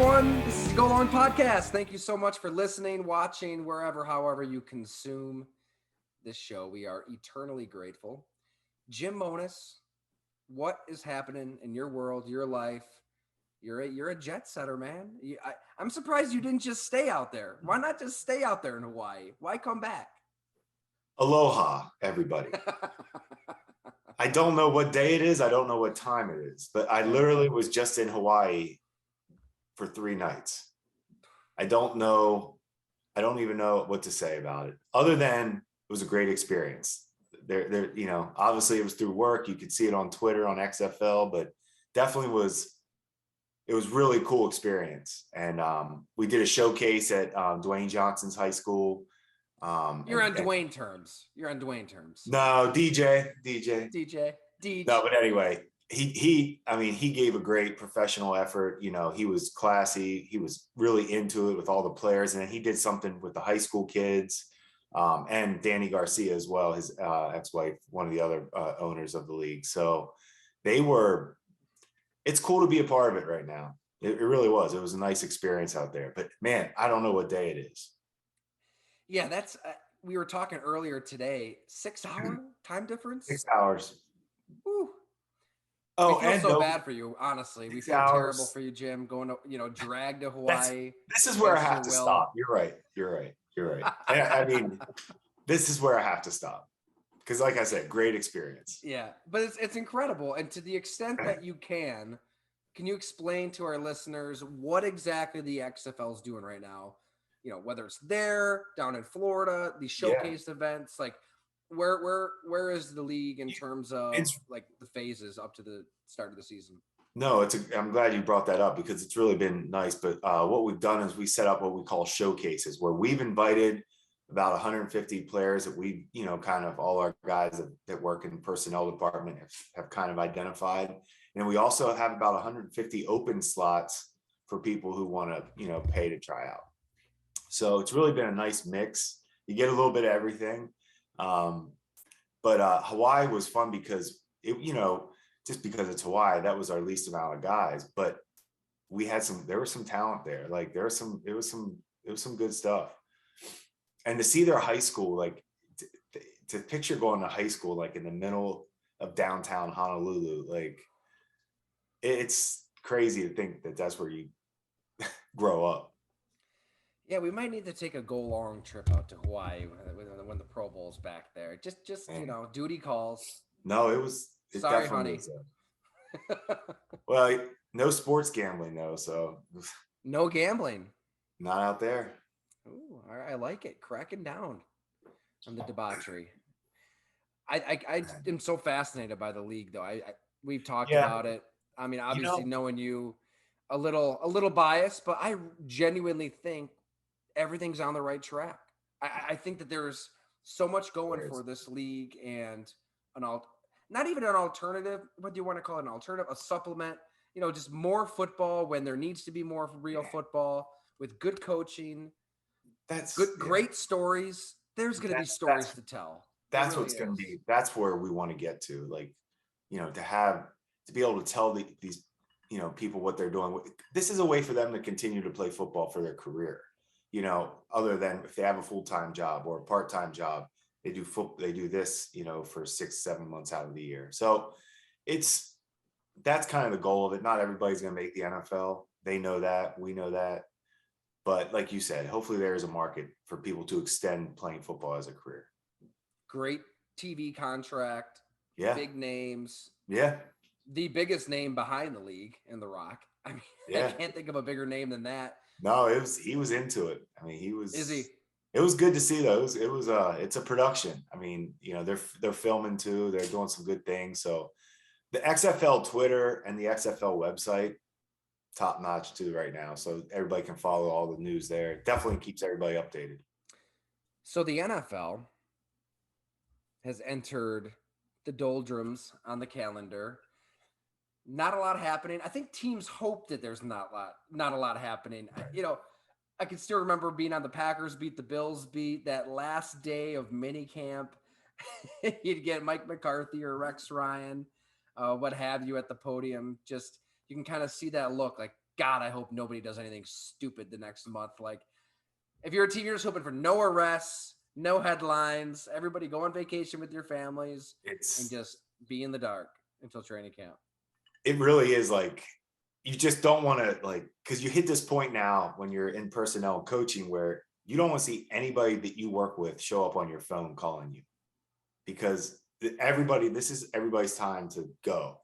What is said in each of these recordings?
everyone. This is the Go Long Podcast. Thank you so much for listening, watching, wherever, however you consume this show. We are eternally grateful. Jim Monis, what is happening in your world, your life? You're a jet setter, man. I'm surprised you didn't just stay out there. Why not just stay out there in Hawaii? Why come back? Aloha, everybody. I don't know what day it is. I don't know what time it is, but I literally was just in Hawaii for 3 nights. I don't even know what to say about it, other than it was a great experience. There, obviously it was through work. You could see it on Twitter, on XFL, but definitely it was really cool experience. And we did a showcase at Dwayne Johnson's high school. You're on Dwayne terms. No, DJ. No, but anyway, he gave a great professional effort. He was classy. He was really into it with all the players. And then he did something with the high school kids and Danny Garcia as well, his ex-wife, one of the other owners of the league. So it's cool to be a part of it right now. It really was. It was a nice experience out there. But man, I don't know what day it is. Yeah, that's we were talking earlier today. 6-hour time difference. 6 hours. Woo. Oh, we feel bad for you, honestly. We feel terrible for you, Jim, going to dragged to Hawaii. This is where I have to stop. You're right. I mean, this is where I have to stop. Because like I said, great experience. Yeah, but it's incredible. And to the extent that you can you explain to our listeners what exactly the XFL is doing right now? Whether it's there, down in Florida, these showcase events, like where is the league in terms of like the phases up to the start of the season? No, I'm glad you brought that up because it's really been nice. But what we've done is we set up what we call showcases, where we've invited about 150 players that we, kind of all our guys that work in the personnel department have kind of identified. And we also have about 150 open slots for people who want to, pay to try out. So it's really been a nice mix. You get a little bit of everything. But Hawaii was fun because just because it's Hawaii, that was our least amount of guys, but there was some talent there. Like it was some good stuff. And to see their high school, like to picture going to high school, like in the middle of downtown Honolulu, like it's crazy to think that that's where you grow up. Yeah, we might need to take a go-long trip out to Hawaii when the Pro Bowl's back there. Just duty calls. No, Sorry, honey. Well, no sports gambling though, so no gambling. Not out there. Ooh, I like it. Cracking down on the debauchery. I am so fascinated by the league, though. We've talked about it. I mean, obviously, knowing you, a little biased, but I genuinely think everything's on the right track. I think that there's so much going for this league and not even an alternative. What do you want to call it? An alternative, a supplement, just more football when there needs to be more real football with good coaching. That's good, great stories. There's going to be stories to tell. That's what's going to be. That's where we want to get to. Like, to be able to tell these, people what they're doing. This is a way for them to continue to play football for their career. Other than if they have a full-time job or a part-time job, they do this, for 6-7 months out of the year. So that's kind of the goal of it. Not everybody's going to make the NFL. They know that. We know that. But like you said, hopefully there is a market for people to extend playing football as a career. Great TV contract. Yeah. Big names. Yeah. The biggest name behind the league in The Rock. I mean, I can't think of a bigger name than that. No, he was into it. I mean, he was. Is he? It was good to see those. It's a production. I mean, they're filming too. They're doing some good things. So the XFL Twitter and the XFL website, top notch too right now. So everybody can follow all the news there. It definitely keeps everybody updated. So the NFL has entered the doldrums on the calendar. Not a lot happening. I think teams hope that there's not a lot happening. I can still remember being on the Packers beat, the Bills beat, that last day of mini camp. You'd get Mike McCarthy or Rex Ryan, what have you, at the podium. Just you can kind of see that look like God, I hope nobody does anything stupid the next month. Like, if you're a team, you're just hoping for no arrests, no headlines, everybody go on vacation with your families and just be in the dark until training camp. It really is like, you just don't want to, like, because you hit this point now when you're in personnel coaching where you don't want to see anybody that you work with show up on your phone calling you, because this is everybody's time to go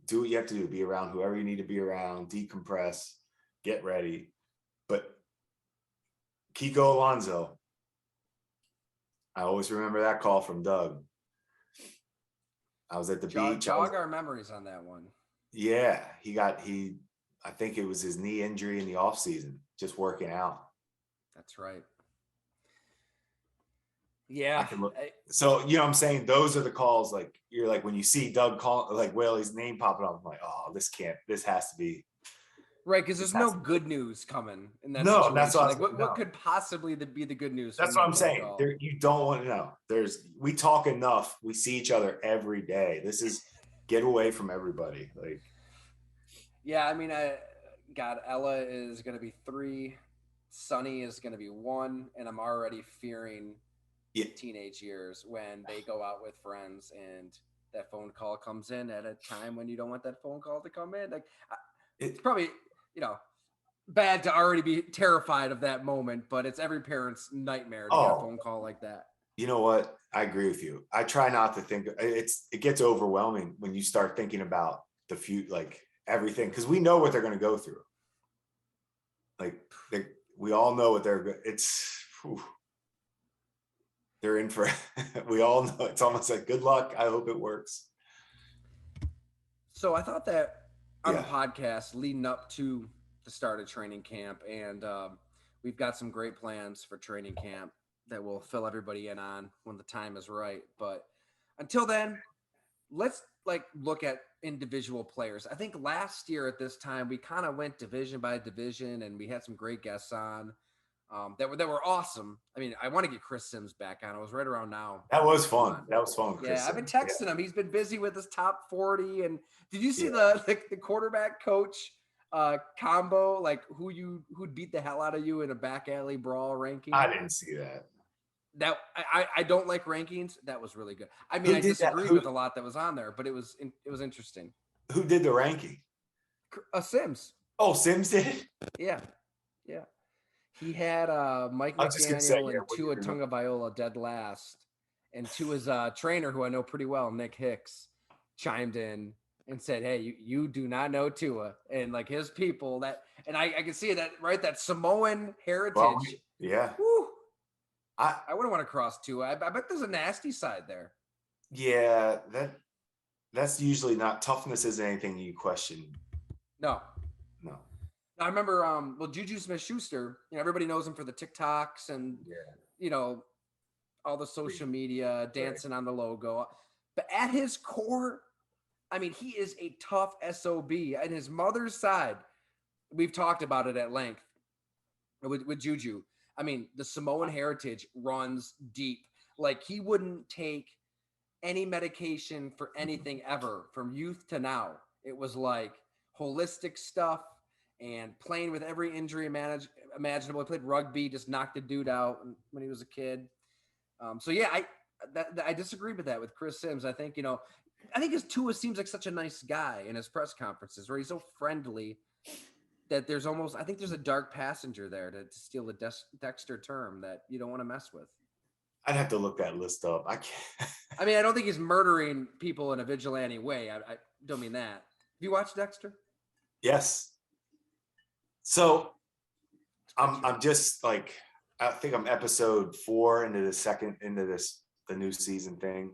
do what you have to do, be around whoever you need to be around, decompress, get ready. But Kiko Alonso, I always remember that call from Doug. I was at the beach. Jog our memories on that one. Yeah, I think it was his knee injury in the off season, just working out. That's right. Yeah. So, you know what I'm saying? Those are the calls, like, you're like, when you see Doug call, like, Whaley's name popping up, I'm like, oh, this has to be. Right, because there's no good news coming in that situation. No, that's what could possibly be the good news? That's what I'm saying. You don't want to know. We talk enough. We see each other every day. This is get away from everybody. Like, yeah, I mean, Ella is going to be 3, Sonny is going to be 1, and I'm already fearing teenage years when they go out with friends and that phone call comes in at a time when you don't want that phone call to come in. Like, it's probably, bad to already be terrified of that moment, but it's every parent's nightmare to get a phone call like that. You know what? I agree with you. I try not to think. It gets overwhelming when you start thinking about the future, like everything, because we know what they're going to go through. Like, we all know what they're in for. We all know. It's almost like, good luck. I hope it works. So I thought that on the podcast leading up to the start of training camp, and we've got some great plans for training camp that we'll fill everybody in on when the time is right. But until then, let's look at individual players. I think last year at this time, we kind of went division by division, and we had some great guests on that were awesome. I mean, I want to get Chris Sims back on. It was right around now. That was fun. Yeah, I've been texting him. He's been busy with his top 40. And did you see the quarterback coach combo, like who'd beat the hell out of you in a back alley brawl ranking? I didn't see that. That I don't like rankings. That was really good. I mean, I disagreed with a lot that was on there, but it was interesting. Who did the ranking? Sims. Oh, Sims did? Yeah. He had Mike McDaniel and Tua Tagovailoa dead last, and Tua's trainer, who I know pretty well, Nick Hicks, chimed in and said, "Hey, you do not know Tua," and like his people and I can see that, right? That Samoan heritage. Well, yeah. Woo. I wouldn't want to cross Tua. I bet there's a nasty side there. Yeah, that's usually not. Toughness isn't anything you question. No. I remember, Juju Smith-Schuster, everybody knows him for the TikToks and, all the social media, dancing on the logo. But at his core, I mean, he is a tough SOB. And his mother's side, we've talked about it at length with Juju. I mean, the Samoan heritage runs deep. Like, he wouldn't take any medication for anything ever from youth to now. It was like holistic stuff. And playing with every injury imaginable. He played rugby, just knocked a dude out when he was a kid. I disagree with that with Chris Sims. I think, his Tua seems like such a nice guy in his press conferences, where he's so friendly that there's a dark passenger there, to steal a Dexter term, that you don't want to mess with. I'd have to look that list up. I can't. I mean, I don't think he's murdering people in a vigilante way. I don't mean that. Have you watched Dexter? Yes. So I'm just like, I think I'm episode 4 into the new season thing.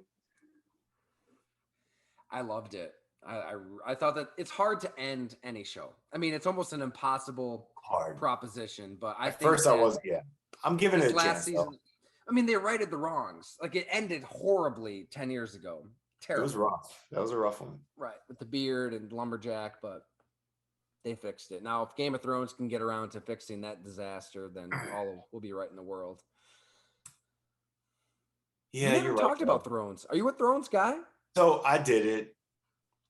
I loved it. I thought that it's hard to end any show. I mean, it's almost an impossible proposition, but I think first I was, I'm giving it a chance. Season, I mean, they righted the wrongs. Like, it ended horribly 10 years ago. Terrible. It was rough. That was a rough one. Right. With the beard and lumberjack, but they fixed it. Now, if Game of Thrones can get around to fixing that disaster, then all will be right in the world. Yeah, you're right. Talked about Thrones. Are you a Thrones guy? So I did it.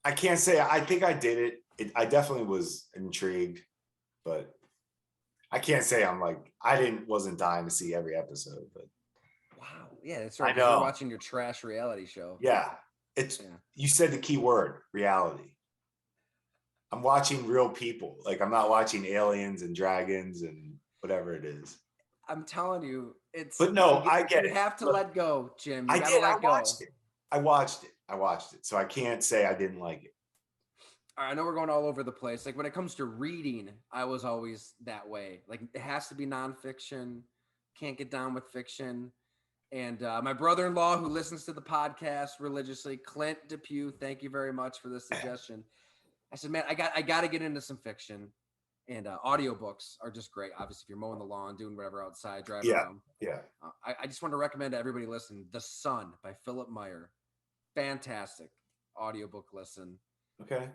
I can't say. I think I did it I definitely was intrigued, but I can't say I'm like wasn't dying to see every episode. But Wow, yeah, that's I right. Because you're know, watching your trash reality show. yeah, it's Yeah. you said the key word, reality. I'm watching real people. Like I'm not watching aliens and dragons and whatever it is. I'm telling you, it's But no, I get you it. have to Look, let go, Jim. You I got to did. I let go. watched it. I watched it. I watched it. So I can't say I didn't like it. All right, I know we're going all over the place. Like when it comes to reading, I was always that way. Like it has to be nonfiction. Can't get down with fiction. And my brother-in-law, who listens to the podcast religiously, Clint Depew, thank you very much for this suggestion. I said, man, I got to get into some fiction, and audiobooks are just great. Obviously, if you're mowing the lawn, doing whatever outside, driving Yeah. around. Yeah. I just want to recommend to everybody listening, The Sun by Philip Meyer. Fantastic audiobook listen. Okay.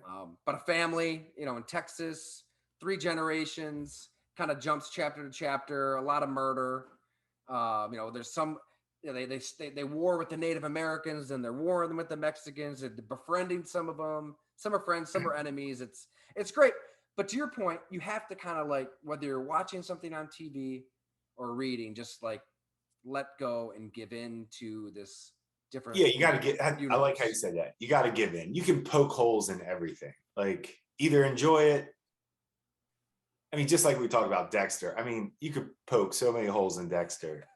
But a family, in Texas, 3 generations, kind of jumps chapter to chapter, a lot of murder. There's some, they war with the Native Americans and they're warring with the Mexicans and befriending some of them. Some are friends, some are enemies. It's great. But to your point, you have to kind of like, whether you're watching something on TV or reading, just like let go and give in to this different. Yeah, you got to get. I like how you universe. said that. You got to give in. You can poke holes in everything. Like either enjoy it. I mean, just like we talked about Dexter. I mean, you could poke so many holes in Dexter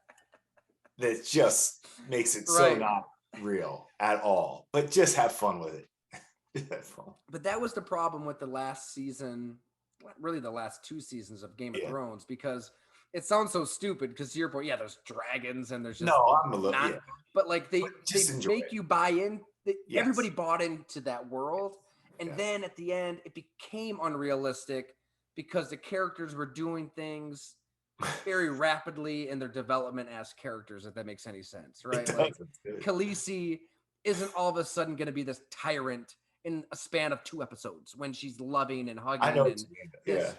that just makes it so Right. not real at all. But just have fun with it. But that was the problem with the last season, really the last 2 seasons of Game of Thrones, because it sounds so stupid. Because to your point, yeah, there's dragons and there's just I'm a little, yeah. But like they make you buy in. Yes. Everybody bought into that world, and then at the end, it became unrealistic because the characters were doing things very rapidly in their development as characters. If that makes any sense, right? Like Khaleesi isn't all of a sudden going to be this tyrant in a span of 2 episodes when she's loving and hugging and this,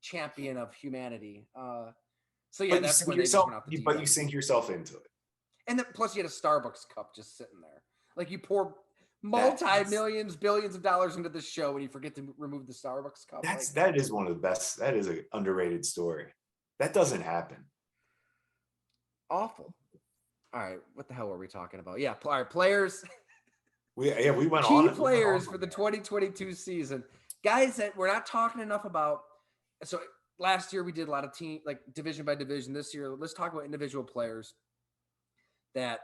champion of humanity. So yeah, that's when they just went out the deep But end. you sink yourself into it. And then plus you had a Starbucks cup just sitting there. Like you pour multi-millions, billions of dollars into this show and you forget to remove the Starbucks cup. That is one of the best. That is an underrated story. That doesn't happen. Awful. All right, what the hell were we talking about? Yeah, all right, players. We went Key on. Players for the 2022 season. Guys that we're not talking enough about. So last year we did a lot of team, like division by division. This year, let's talk about individual players that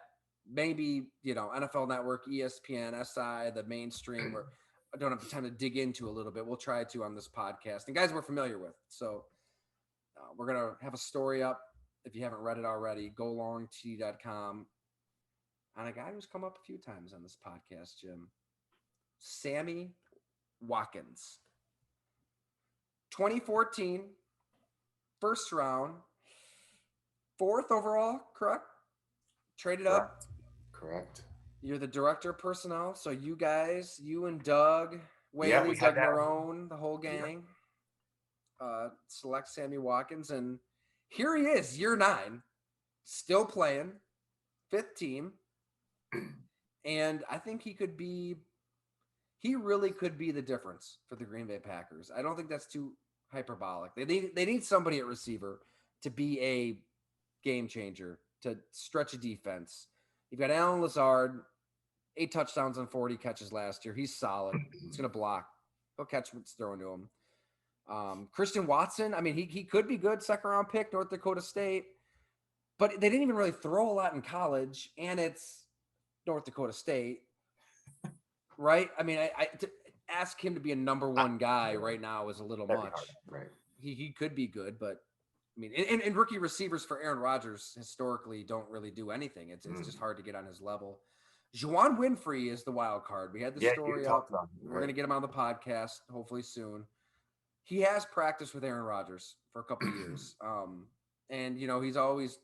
maybe, NFL Network, ESPN, SI, the mainstream, or I don't have the time to dig into a little bit. We'll try to on this podcast. And guys we're familiar with. So we're going to have a story up. If you haven't read it already, golongtee.com. On a guy who's come up a few times on this podcast, Jim. Sammy Watkins. 2014, first round, 4th overall, correct? Traded up. Correct. You're the director of personnel. So you guys, you and Doug, Whaley, Doug Marone, the whole gang, select Sammy Watkins. And here he is, year 9, still playing, 5th team. And I think he really could be the difference for the Green Bay Packers. I don't think that's too hyperbolic. They need somebody at receiver to be a game changer, to stretch a defense. You've got Alan Lazard, 8 touchdowns on 40 catches last year. He's solid. He's going to block. He'll catch what's thrown to him. Christian Watson, I mean, he could be good, 2nd-round pick, North Dakota State. But they didn't even really throw a lot in college, and it's North Dakota State, right? I mean, to ask him to be a number 1 guy right now is a little much. Right. He could be good, but I mean, and rookie receivers for Aaron Rodgers historically don't really do anything. It's just hard to get on his level. Juwan Winfrey is the wild card. We had the story up. We're going to get him on the podcast hopefully soon. He has practiced with Aaron Rodgers for a couple of years. And, he's always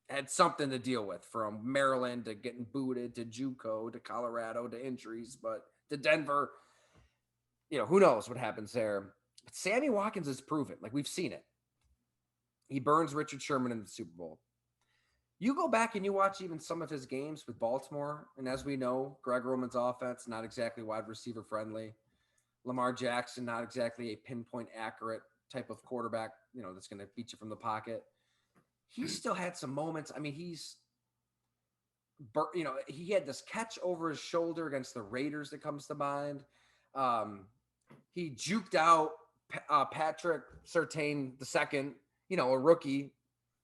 had something to deal with, from Maryland to getting booted to JUCO to Colorado to injuries, but to Denver, who knows what happens there. But Sammy Watkins has proven, like we've seen it. He burns Richard Sherman in the Super Bowl. You go back and you watch even some of his games with Baltimore, and as we know, Greg Roman's offense, not exactly wide receiver friendly. Lamar Jackson, not exactly a pinpoint accurate type of quarterback, that's going to beat you from the pocket. He still had some moments. I mean, he had this catch over his shoulder against the Raiders that comes to mind. He juked out Patrick Surtain II, a rookie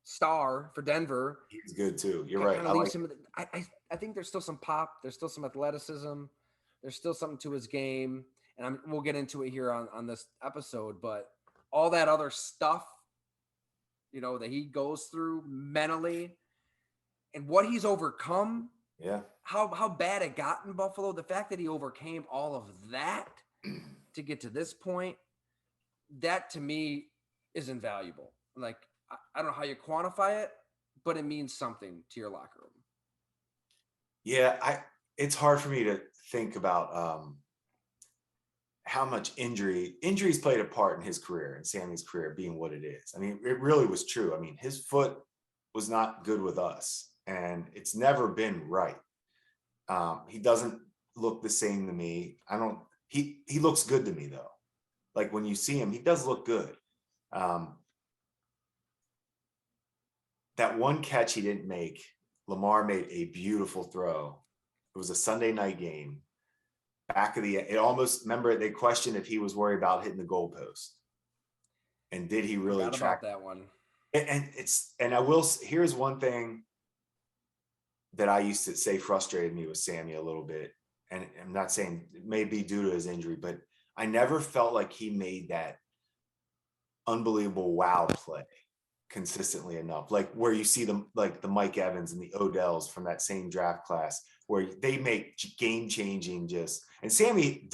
star for Denver. He's good too. You're right. I think there's still some pop. There's still some athleticism. There's still something to his game. And we'll get into it here on this episode. But all that other stuff, that he goes through mentally and what he's overcome. Yeah. How bad it got in Buffalo. The fact that he overcame all of that to get to this point, that to me is invaluable. Like, I don't know how you quantify it, but it means something to your locker room. Yeah, it's hard for me to think about how much injuries played a part in his career and Sammy's career being what it is. I mean, it really was true. I mean, his foot was not good with us, and it's never been right. He doesn't look the same to me. He looks good to me though. Like when you see him, he does look good. That one catch he didn't make, Lamar made a beautiful throw. It was a Sunday night game. Remember, they questioned if he was worried about hitting the goalpost. And did he really track that one? Here's one thing that I used to say frustrated me with Sammy a little bit. And I'm not saying it may be due to his injury, but I never felt like he made that unbelievable wow play consistently enough. Like where you see them, like the Mike Evans and the Odells from that same draft class, where they make game-changing and Sammy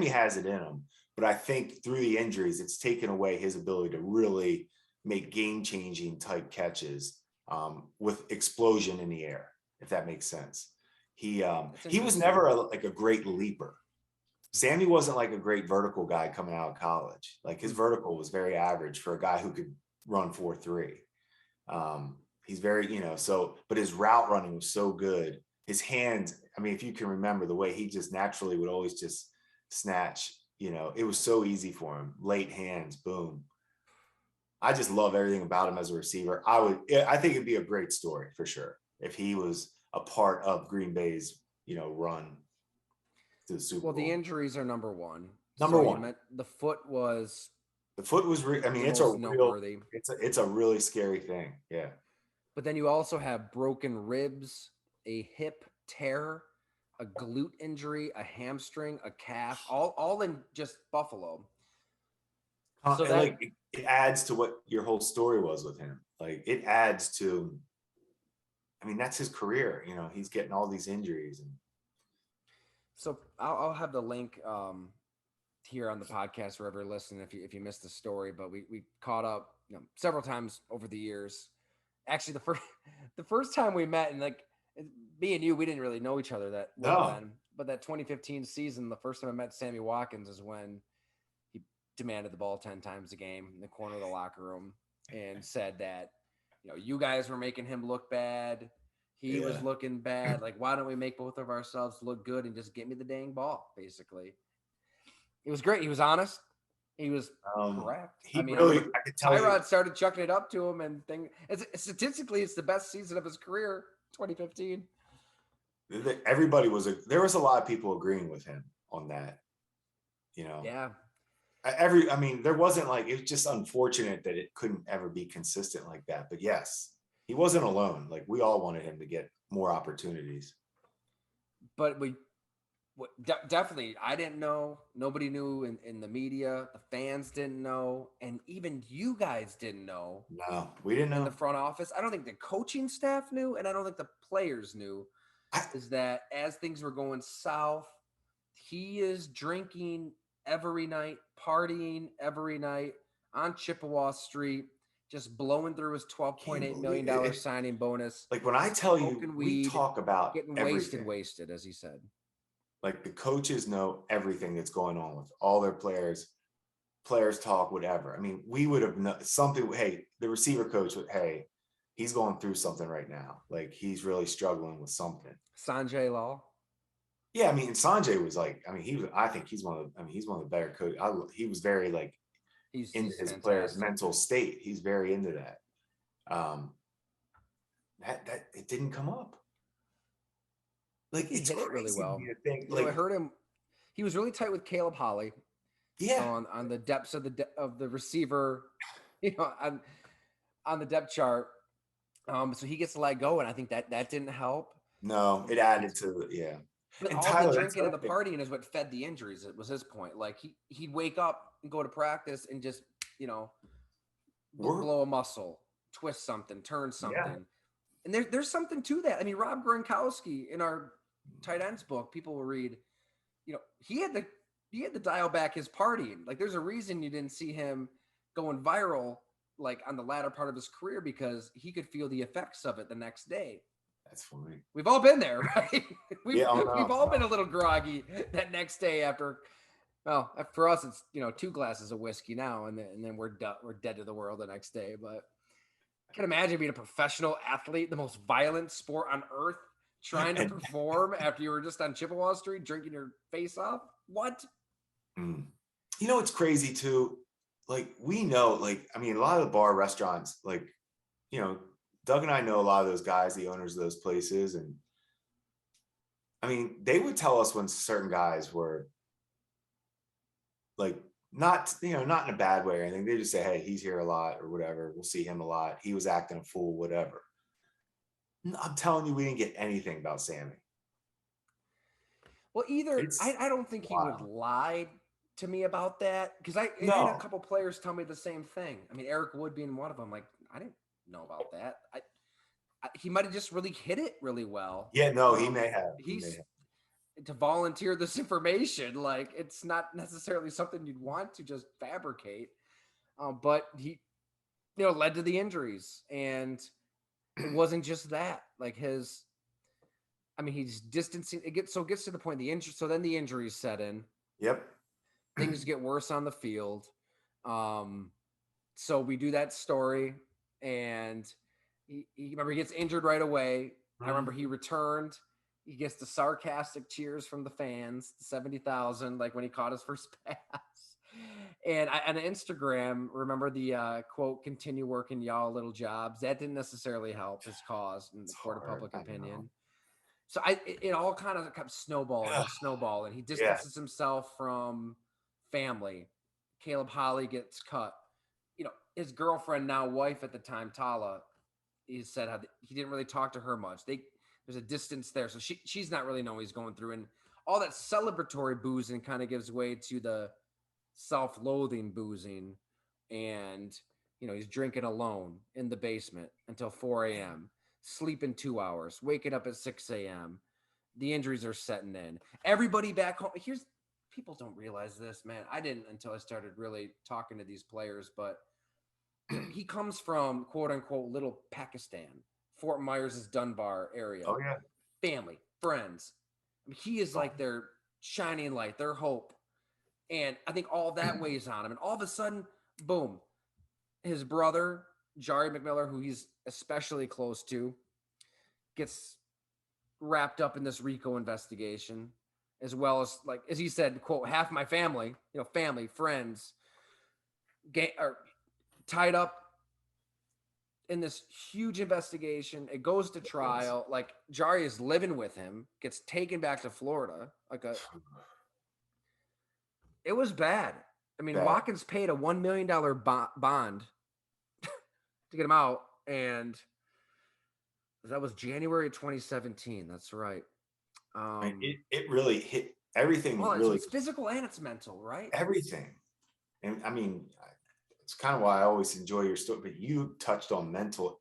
has it in him, but I think through the injuries, it's taken away his ability to really make game-changing type catches with explosion in the air, if that makes sense. He was never a great leaper. Sammy wasn't like a great vertical guy coming out of college. Like his vertical was very average for a guy who could run 4.3. He's very, but his route running was so good. His hands, I mean, if you can remember the way he just naturally would always just snatch, it was so easy for him. Late hands, boom. I just love everything about him as a receiver. I think it'd be a great story for sure if he was a part of Green Bay's, run to the Super Bowl. Well, the injuries are number one. Number one. The foot was. It's a really scary thing. Yeah. But then you also have broken ribs, a hip tear, a glute injury, a hamstring, a calf, all in just Buffalo. So it adds to what your whole story was with him. Like it adds to, I mean, that's his career. He's getting all these injuries. And so I'll have the link here on the podcast wherever you're listening if you missed the story. But we caught up several times over the years. Actually, the first time we met, and like me and you, we didn't really know each other that well then. But that 2015 season, the first time I met Sammy Watkins is when he demanded the ball 10 times a game in the corner of the locker room and said that, you guys were making him look bad. He was looking bad. Like, why don't we make both of ourselves look good and just get me the dang ball, basically. It was great. He was honest. He was correct. I could tell Tyrod started chucking it up to him and statistically, it's the best season of his career, 2015. There was a lot of people agreeing with him on that, Yeah. There wasn't it was just unfortunate that it couldn't ever be consistent like that. But yes, he wasn't alone. Like we all wanted him to get more opportunities. But definitely, I didn't know. Nobody knew in the media. The fans didn't know. And even you guys didn't know. No, we didn't know. In the front office. I don't think the coaching staff knew, and I don't think the players knew. Is that as things were going south, he is drinking every night, partying every night on Chippewa Street, just blowing through his $12.8 million signing bonus. Like when I tell you, we talk about getting wasted, as he said. Like the coaches know everything that's going on with all their players talk, whatever. I mean, we would have known something. Hey, the receiver coach he's going through something right now. Like he's really struggling with something. Sanjay Law. Yeah, I mean, Sanjay was like, I mean, I think he's he's one of the better coaches. He was very like into He's his players' fantastic. mental state. He's very into that. Um, that it didn't come up. I think Like, he it's hit it really crazy to well. me to think, I like, heard him. He was really tight with Caleb Holly yeah, on the depths of the receiver, on the depth chart. So he gets to let go, and I think that didn't help. no, it And added to, yeah. but And all the Tyler, that's the drinking and other the thing. partying is what fed the injuries. It was his point. Like he'd wake up and go to practice and just you know We're, blow a muscle, twist something, turn yeah, something. And there's something to that. I mean, Rob Gronkowski in our tight ends book, people will read, he had to dial back his partying. Like there's a reason you didn't see him going viral like on the latter part of his career because he could feel the effects of it the next day. that's funny. We've all been there, right? we've Yeah, oh we've no, all been a little groggy that next day after. Well, for us, it's 2 glasses of whiskey now, and then we're dead to the world the next day. But I can imagine being a professional athlete, the most violent sport on earth, trying to and perform after you were just on Chippewa Street drinking your face off. What? mm, it's crazy too. Like, we know, like, I mean, a lot of the bar restaurants, like, you know, Doug and I know a lot of those guys, the owners of those places, and I mean, they would tell us when certain guys were like not, not in a bad way or anything. They just say, hey, he's here a lot or whatever. We'll see him a lot. He was acting a fool, whatever. I'm telling you, we didn't get anything about Sammy. Well, either It's I don't think he would wild. lie to me about that because I had a No. couple players tell me the same thing. I mean, Eric Wood being one of them. Like, I didn't know about that. He might have just really hit it really well. Yeah, no, he may have. He may He's have. to volunteer this information. Like, it's not necessarily something you'd want to just fabricate. But he, led to the injuries, and it wasn't just that. Like he's distancing. It gets to the point the injury. So then the injuries set in. Yep. Things get worse on the field. So we do that story, and he gets injured right away. I remember he returned. He gets the sarcastic cheers from the fans, 70,000, like when he caught his first pass. And on Instagram, remember the quote, continue working y'all little jobs. That didn't necessarily help his cause in the It's court of hard. public I know. opinion. So it all kind of kept snowballing and snowballing. He Yeah. distances himself from family. Caleb Holly gets cut. His girlfriend, now wife at the time, Tala, he said how he didn't really talk to her much. There's a distance there, so she's not really knowing what he's going through, and all that celebratory boozing kind of gives way to the self-loathing boozing, and he's drinking alone in the basement until 4 a.m., sleeping 2 hours, waking up at 6 a.m. The injuries are setting in. Everybody back home. People don't realize this, man. I didn't until I started really talking to these players, but he comes from quote unquote little Pakistan, Fort Myers' Dunbar area, Oh yeah. family, friends. He is like their shining light, their hope. And I think all that weighs on him. And all of a sudden, boom, his brother, Jari McMillan, who he's especially close to, gets wrapped up in this RICO investigation, as well as, like, as he said, quote, half my family, family, friends, are tied up in this huge investigation. It goes to trial. Like, Jari is living with him, gets taken back to Florida. It was bad. I mean, Bad. Watkins paid a $1 million bond to get him out, and that was January 2017. That's right. It really hit everything. Well, Really, it's physical and it's mental, right? everything. And I mean, it's kind of why I always enjoy your story. But you touched on mental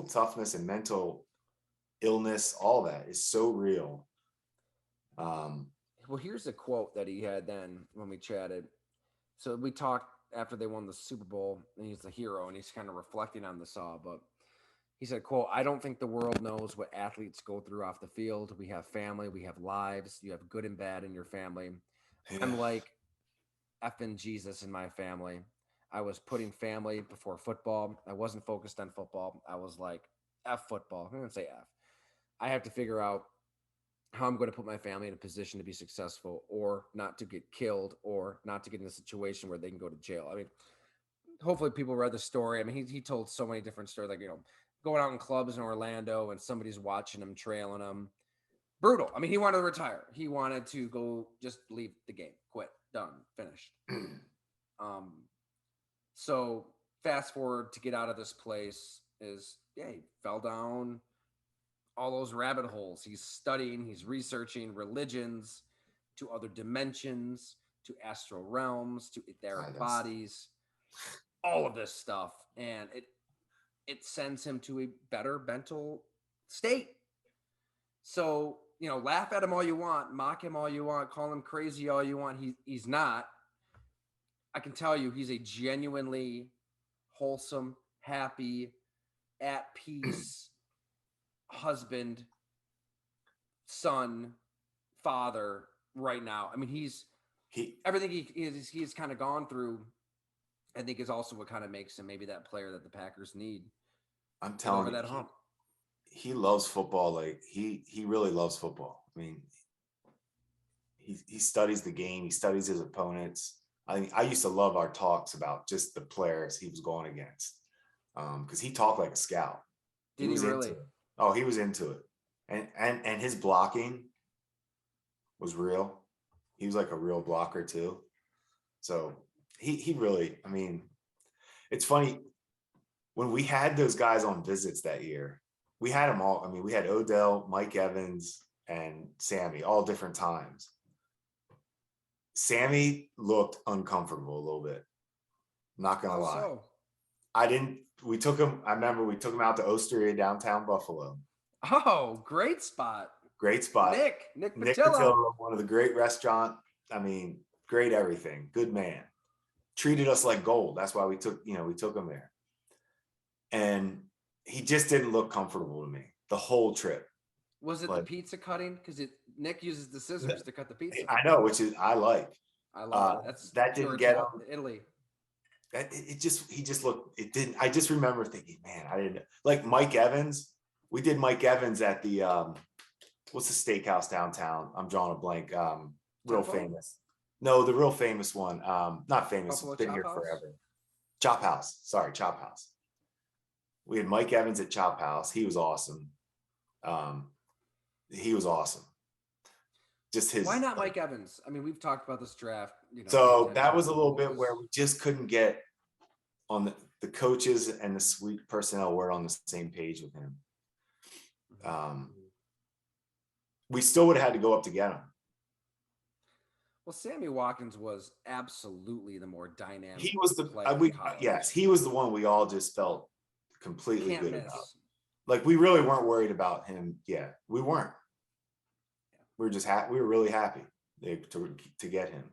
toughness and mental illness. All that is so real. Um, Well, here's a quote that he had then when we chatted. So we talked after they won the Super Bowl, and he's the hero, and he's kind of reflecting on the saw. But he said, quote, I don't think the world knows what athletes go through off the field. We have family, we have lives. You have good and bad in your family. yeah. I'm like effing Jesus in my family. I was putting family before football. I wasn't focused on football. I was like, F football. I'm going to say F. I have to figure out how I'm going to put my family in a position to be successful or not to get killed or not to get in a situation where they can go to jail. I mean, hopefully people read the story. I mean, he told so many different stories, like, going out in clubs in Orlando and somebody's watching him, trailing him. Brutal. I mean, he wanted to retire. He wanted to go just leave the game, quit, done, finished. So fast forward to get out of this place is, he fell down all those rabbit holes. He's studying, he's researching religions to other dimensions, to astral realms, to etheric bodies, all of this stuff. And it sends him to a better mental state. So, laugh at him all you want, mock him all you want, call him crazy all you want. He's not. I can tell you, he's a genuinely wholesome, happy, at peace husband, son, father right now. I mean, everything he's kind of gone through, I think, is also what kind of makes him maybe that player that the Packers need. I'm telling you, that hump. He loves football. Like he really loves football. I mean, he studies the game. He studies his opponents. I used to love our talks about just the players he was going against, because he talked like a scout. Did he really? Into it. Oh, he was into it, and his blocking was real. He was like a real blocker too. So he really. I mean, it's funny when we had those guys on visits that year. We had them all. I mean, we had Odell, Mike Evans, and Sammy all different times. Sammy looked uncomfortable a little bit. Not gonna lie. So? We took him. I remember we took him out to Osteria downtown Buffalo. Oh, great spot. Great spot. Nick Patillo, one of the great restaurant. I mean, great everything. Good man. Treated us like gold. That's why we took him there. And he just didn't look comfortable to me the whole trip. Was it the pizza cutting? Because Nick uses the scissors to cut the pizza. I know, which is I like. I love it. That didn't get him. Italy. He just looked. It didn't. I just remember thinking, man, I didn't like Mike Evans. We did Mike Evans at the what's the steakhouse downtown? I'm drawing a blank. Real famous. No, the real famous one. Not famous. Buffalo Been Chop here House? forever. Chop House. Sorry, Chop House. We had Mike Evans at Chop House. He was awesome. He was awesome. Just his. Why not Mike Evans? I mean, we've talked about this draft. So that was a little bit where we just couldn't get on the coaches and the suite personnel were on the same page with him. We still would have had to go up to get him. Well, Sammy Watkins was absolutely the more dynamic. He was he was the one we all just felt completely good about. Like we really weren't worried about him. Yeah, we weren't. We were just happy. We were really happy to get him.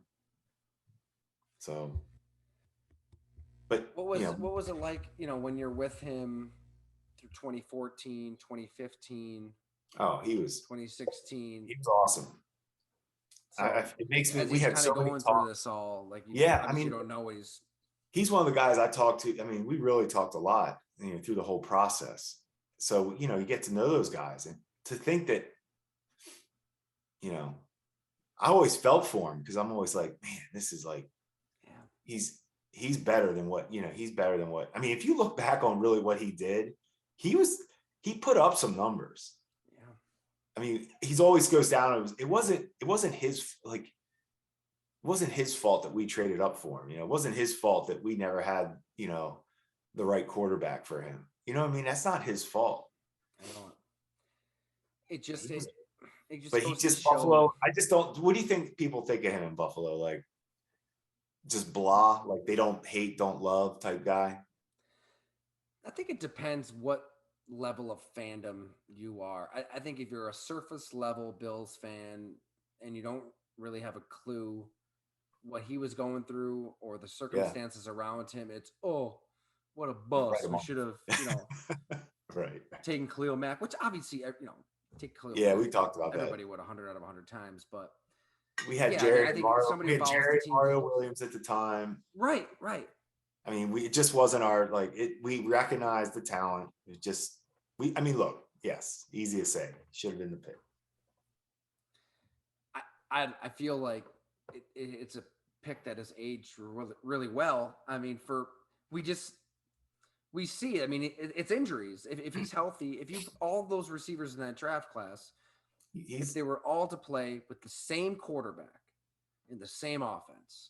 So, but what was it like? When you're with him through 2014, 2015. Oh, he was 2016. He was awesome. So it makes me. We had so many going through this all. Like, I mean, you don't know he's one of the guys I talked to. I mean, we really talked a lot, through the whole process. So, you get to know those guys, and to think that, I always felt for him because I'm always like, man, this is like, he's better than what, he's better than what. I mean, if you look back on really what he did, he put up some numbers. Yeah. I mean, he's always goes down. It wasn't his, like, it wasn't his fault that we traded up for him. It wasn't his fault that we never had, the right quarterback for him. I mean, that's not his fault. It just but he just Buffalo. I just don't. What do you think people think of him in Buffalo? Like, just blah, like they don't hate, don't love type guy. I think it depends what level of fandom you are. I think if you're a surface level Bills fan and you don't really have a clue what he was going through or the circumstances around him, it's what a bust. We should have, right. taken Khalil Mack, which obviously, take Khalil. Yeah, we talked about everybody that. would 100 out of 100 times, but we had Jared Williams at the time. Right. I mean, it just wasn't our we recognized the talent. It just look, yes, easy to say. Should have been the pick. I feel like it's a pick that has aged really, really well. I mean, we see it. I mean, it's injuries. If he's healthy, if you all those receivers in that draft class, if they were all to play with the same quarterback in the same offense,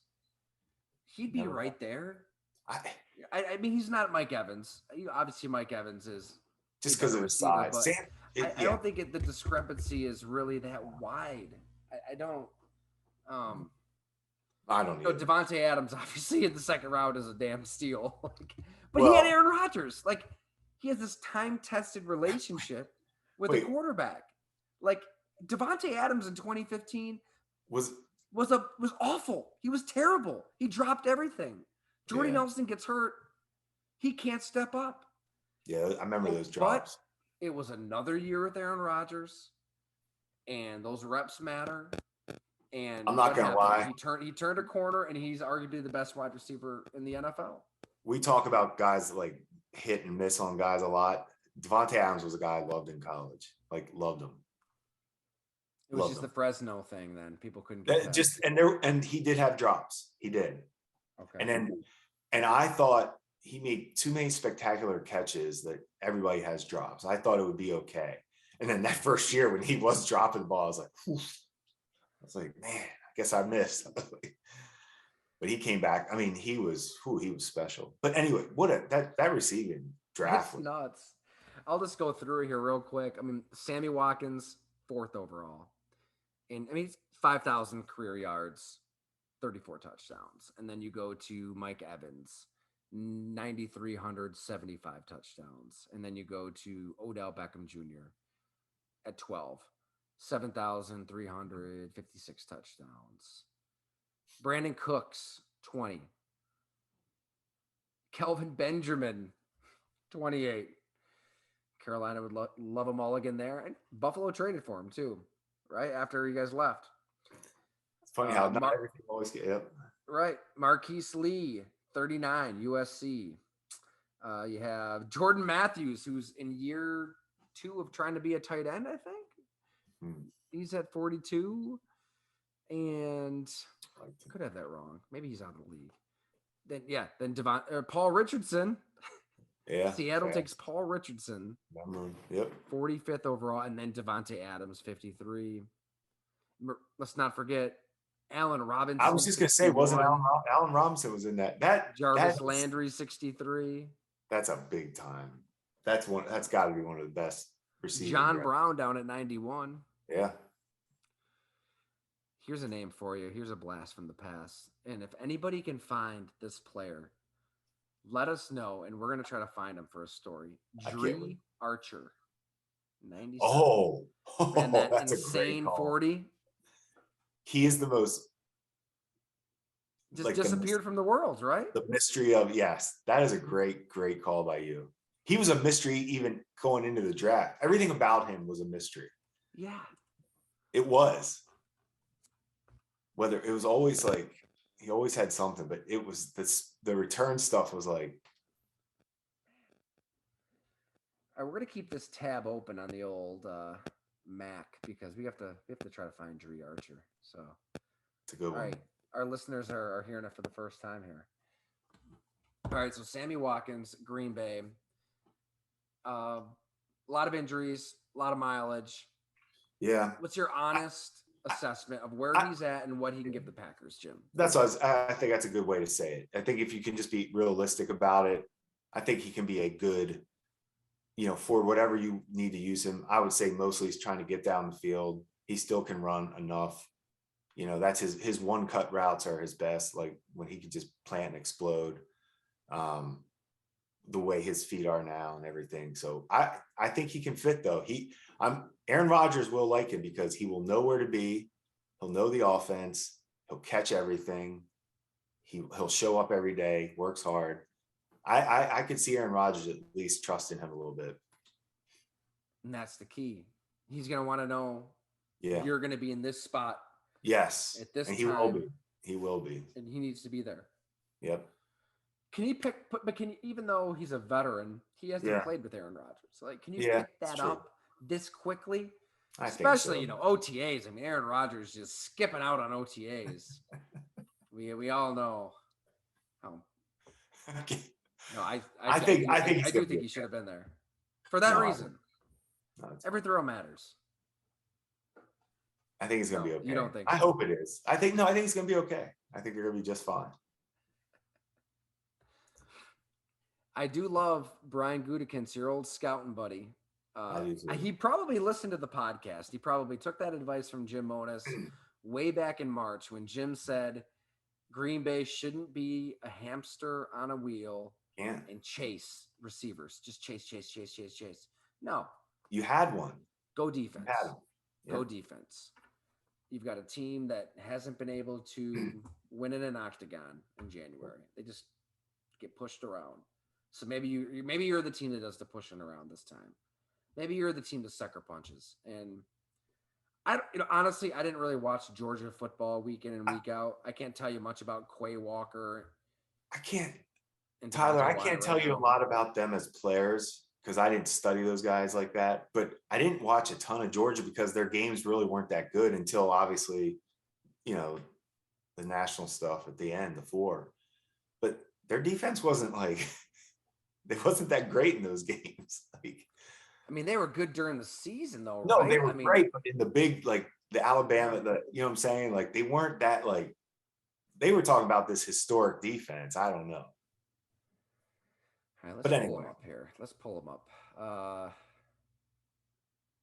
he'd be right there. I mean, he's not Mike Evans. Obviously, Mike Evans is just because of his size. I don't think the discrepancy is really that wide. I don't. I don't know. Devontae Adams, obviously, in the second round is a damn steal. But he had Aaron Rodgers. Like, he has this time-tested relationship with a quarterback. Like, Devontae Adams in 2015 was awful. He was terrible. He dropped everything. Jordy Nelson gets hurt. He can't step up. Yeah, I remember those drops. But it was another year with Aaron Rodgers, and those reps matter. And I'm not gonna lie, he turned a corner, and he's arguably the best wide receiver in the NFL. We talk about guys that like hit and miss on guys a lot. Devontae Adams was a guy I loved in college. Like, loved him. It was just the Fresno thing. Then people couldn't get that. And he did have drops. He did. Okay. And I thought he made too many spectacular catches that everybody has drops. I thought it would be okay. And then that first year when he was dropping the ball, I was like, whew. I was like, man, I guess I missed. But he came back. I mean, he was special. But anyway, that receiving draft was nuts. I'll just go through here real quick. I mean, Sammy Watkins, 4th overall. And I mean, he's 5,000 career yards, 34 touchdowns. And then you go to Mike Evans, 9,375 touchdowns. And then you go to Odell Beckham Jr. at 12, 7,356 touchdowns. Brandon Cooks, 20. Kelvin Benjamin, 28. Carolina would love him all again there. And Buffalo traded for him too, right? After you guys left. It's funny how not everything always gets up. Right. Marquise Lee, 39, USC. You have Jordan Matthews, who's in year 2 of trying to be a tight end, I think. He's at 42. And I could have that wrong. Maybe he's out of the league. Then Paul Richardson. Yeah. Seattle takes Paul Richardson. Yep. 45th overall, and then Devontae Adams, 53. Let's not forget Allen Robinson. I was just gonna say, wasn't Allen Robinson was in that? Jarvis Landry, 63. That's a big time. That's got to be one of the best receivers. John Brown down at 91. Yeah. Here's a name for you. Here's a blast from the past. And if anybody can find this player, let us know, and we're going to try to find him for a story. Dree Archer, 97. Oh, and that that's insane a great call. 40. He is the most just disappeared from the world, right? The mystery of, yes, that is a great call by you. He was a mystery even going into the draft. Everything about him was a mystery. Yeah. It was. Whether it was always like, he always had something, but it was the return stuff was like. All right, we're going to keep this tab open on the old Mac because we have to try to find Dree Archer. So it's a good one. All right. Our listeners are hearing it for the first time here. All right, so Sammy Watkins, Green Bay. A lot of injuries, a lot of mileage. Yeah. What's your honest assessment of where he's at and what he can give the Packers, Jim? That's what I think that's a good way to say it. I think if you can just be realistic about it, I think he can be a good, for whatever you need to use him. I would say mostly he's trying to get down the field. He still can run enough. That's his one cut routes are his best, like when he could just plant and explode. The way his feet are now and everything. So I think he can fit though. Aaron Rodgers will like him because he will know where to be. He'll know the offense. He'll catch everything. He'll show up every day, works hard. I could see Aaron Rodgers at least trusting him a little bit. And that's the key. He's going to want to know you're going to be in this spot. Yes. At this and time. He will be. And he needs to be there. Yep. Can you even though he's a veteran, he hasn't played with Aaron Rodgers. Like, can you pick that up this quickly? I think Especially, so. OTAs. I mean, Aaron Rodgers just skipping out on OTAs. we all know how. Okay. No, I I do gonna be think he okay. should have been there for that No, reason. no, it's Every fine. throw matters. I think it's gonna No, be you okay. don't think I so. hope it is. I think it's gonna be okay. I think they're gonna be just fine. I do love Brian Gutekunst, your old scouting buddy. I do too. He probably listened to the podcast. He probably took that advice from Jim Monos way back in March when Jim said Green Bay shouldn't be a hamster on a wheel Yeah. and chase receivers. Just chase. No. You had one. Go defense. You had one. Yep. Go defense. You've got a team that hasn't been able to win in an octagon in January. They just get pushed around. So maybe you're the team that does the pushing around this time. Maybe you're the team that sucker punches. And honestly, I didn't really watch Georgia football week in and week out. I can't tell you much about Quay Walker. Tyler, I can't tell you a lot about them as players because I didn't study those guys like that. But I didn't watch a ton of Georgia because their games really weren't that good until obviously, the national stuff at the end, the 4. But their defense wasn't it wasn't that great in those games. They were good during the season though, no, right? they were great, but in the big, the Alabama, you know what I'm saying? They weren't that they were talking about this historic defense. I don't know. All right, let's pull them up here. Let's pull them up.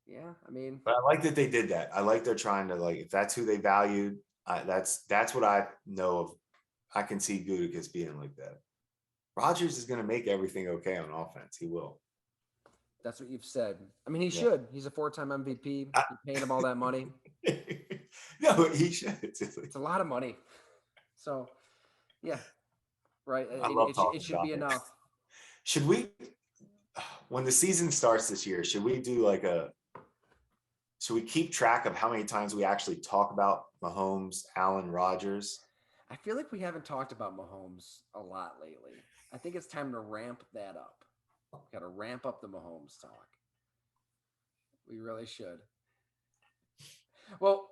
Yeah, But I like that they did that. I like they're trying to if that's who they valued. That's what I know of. I can see Gutekunst being like that. Rodgers is going to make everything okay on offense. He will. That's what you've said. He should. He's a 4-time MVP. You're paying him all that money. No, he should. It's a lot of money. So, yeah, right. It should be enough. Should we, when the season starts this year, should we do should we keep track of how many times we actually talk about Mahomes, Allen, Rodgers? I feel like we haven't talked about Mahomes a lot lately. I think it's time to ramp that up. Got to ramp up the Mahomes talk. We really should. Well,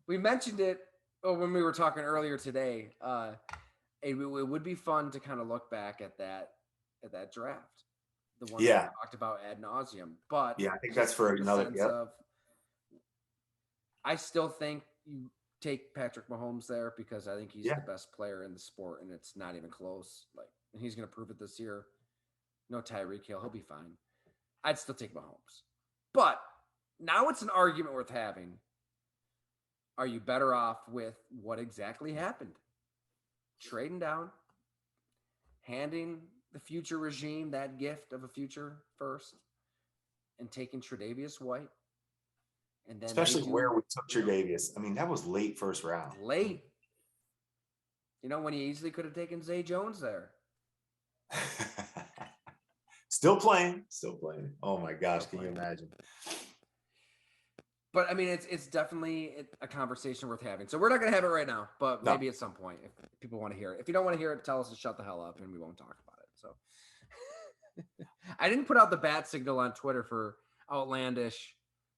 we mentioned it when we were talking earlier today. It would be fun to kind of look back at that draft, the one that we talked about ad nauseum. But yeah, I think that's for another. Yep. I still think you take Patrick Mahomes there because I think he's the best player in the sport, and it's not even close. And he's going to prove it this year. No Tyreek Hill, he'll be fine. I'd still take Mahomes, but now it's an argument worth having. Are you better off with what exactly happened? Trading down, handing the future regime that gift of a future first, and taking Tre'Davious White. And then especially where we took Tre'Davious. That was late first round. Late. When you easily could have taken Zay Jones there. Still playing. Oh my gosh, can you imagine? But it's definitely a conversation worth having. So we're not going to have it right now, but maybe at some point if people want to hear it. If you don't want to hear it, tell us to shut the hell up and we won't talk about it. So I didn't put out the bat signal on Twitter for outlandish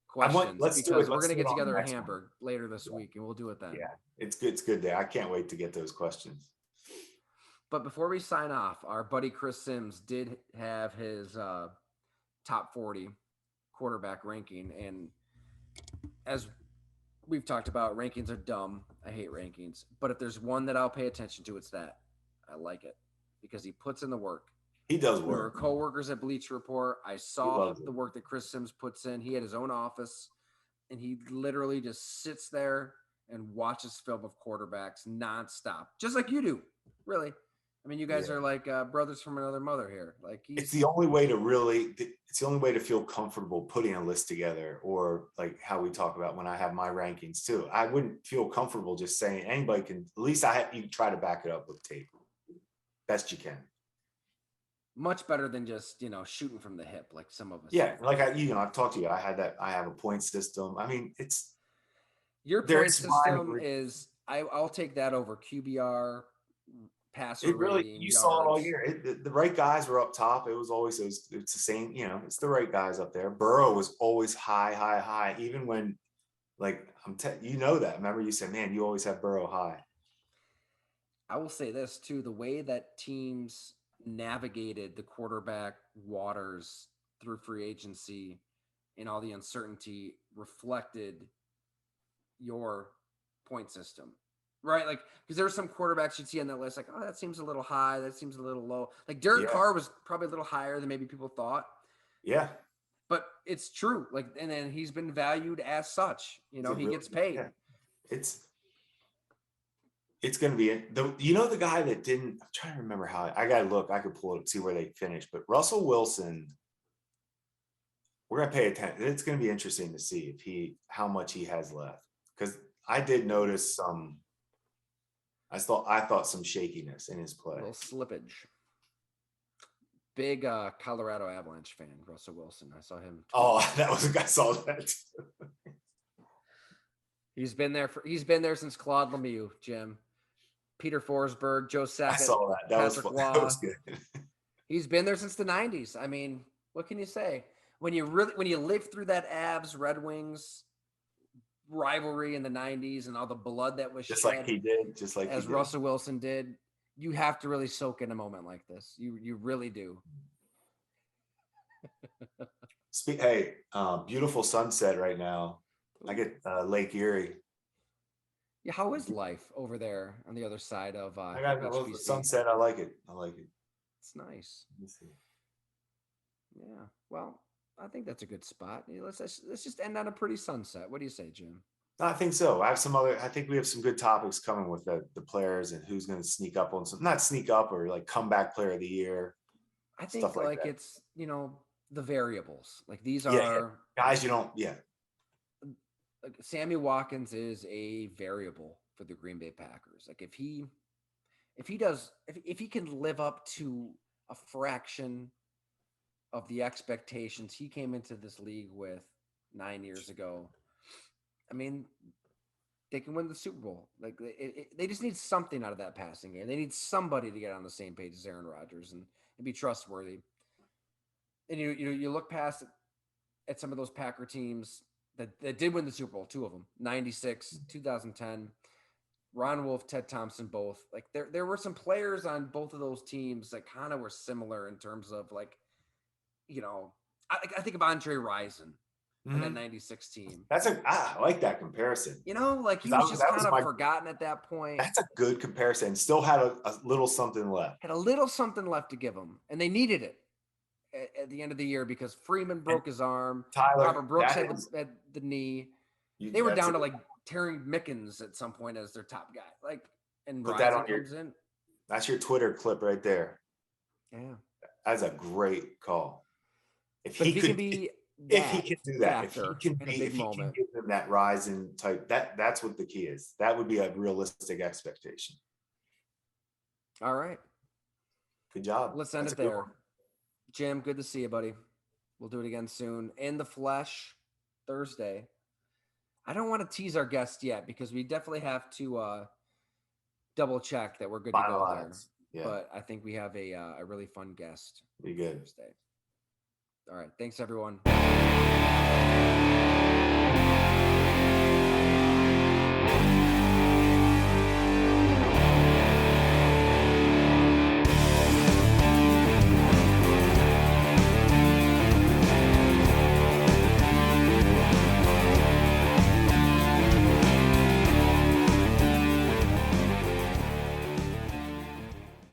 questions because we're going to get together at Hamburg later this week and we'll do it then. Yeah, it's good. It's good day. I can't wait to get those questions. But before we sign off, our buddy Chris Sims did have his top 40 quarterback ranking. And as we've talked about, rankings are dumb. I hate rankings. But if there's one that I'll pay attention to, it's that. I like it because he puts in the work. He does work. We were co-workers at Bleacher Report. I saw the work that Chris Sims puts in. He had his own office, and he literally just sits there and watches film of quarterbacks nonstop, just like you do, really. You guys are like brothers from another mother here. It's the only way to feel comfortable putting a list together, or like how we talk about when I have my rankings too. I wouldn't feel comfortable just saying anybody can. At least you can try to back it up with tape, best you can. Much better than just shooting from the hip like some of us. Yeah, like I've talked to you. I have a point system. It's your point system is I'll take that over QBR, passer It really, rating, you saw it all yards. year. The right guys were up top. It's the same, it's the right guys up there. Burrow was always high, even when, like, that. Remember, you said, man, you always have Burrow high. I will say this too: the way that teams navigated the quarterback waters through free agency and all the uncertainty reflected your point system, right? Like, because there's some quarterbacks you'd see on that list, like, oh, that seems a little high, that seems a little low. Like Derek Carr was probably a little higher than maybe people thought. Yeah, but it's true. Like, and then he's been valued as such. He gets paid. Yeah. It's going to be the guy that didn't. I'm trying to remember how. I got to look. I could pull it up, see where they finished. But Russell Wilson, we're going to pay attention. It's going to be interesting to see how much he has left, because I did notice some. I thought some shakiness in his play. A little slippage. Big Colorado Avalanche fan, Russell Wilson. I saw him. Oh, I saw that. He's been there since Claude Lemieux, Jim. Peter Forsberg, Joe Sakic. I saw that. That was good. He's been there since the 90s. I mean, what can you say? When you live through that Avs Red Wings rivalry in the 90s and all the blood that was just shed, like he did, just like as Russell Wilson did, you have to really soak in a moment like this. You really do. Hey, beautiful sunset right now. I get Lake Erie. Yeah, how is life over there on the other side of I got the sunset. I like it. It's nice. Yeah. Well, I think that's a good spot. Let's just end on a pretty sunset. What do you say, Jim? I think so. I think we have some good topics coming with the players and who's going to sneak up on some, not sneak up, or like comeback player of the year. I think like it's, the variables. Like these are guys you don't, Like Sammy Watkins is a variable for the Green Bay Packers. Like if he can live up to a fraction of the expectations he came into this league with 9 years ago, I mean, they can win the Super Bowl. Like they just need something out of that passing game. They need somebody to get on the same page as Aaron Rodgers and be trustworthy. And you look past at some of those Packer teams that did win the Super Bowl, two of them, 96, 2010, Ron Wolf, Ted Thompson, both. Like there were some players on both of those teams that kind of were similar in terms of like, I think of Andre Rison and that 96 team. I like that comparison. He was just kind of forgotten at that point. That's a good comparison. Still had a little something left. Had a little something left to give him, and they needed it at the end of the year because Freeman broke his arm. Robert Brooks had the knee. They were down to like Terry Mickens at some point as their top guy. And put that on in. That's your Twitter clip right there. Yeah, that's a great call. If he can do that, if he can give them that rising type, that's what the key is. That would be a realistic expectation. All right. Good job. Let's end it there. Jim, good to see you, buddy. We'll do it again soon. In the flesh, Thursday. I don't want to tease our guest yet because we definitely have to double check that we're good to go there. Yeah. But I think we have a really fun guest. Be good. Thursday. All right. Thanks, everyone.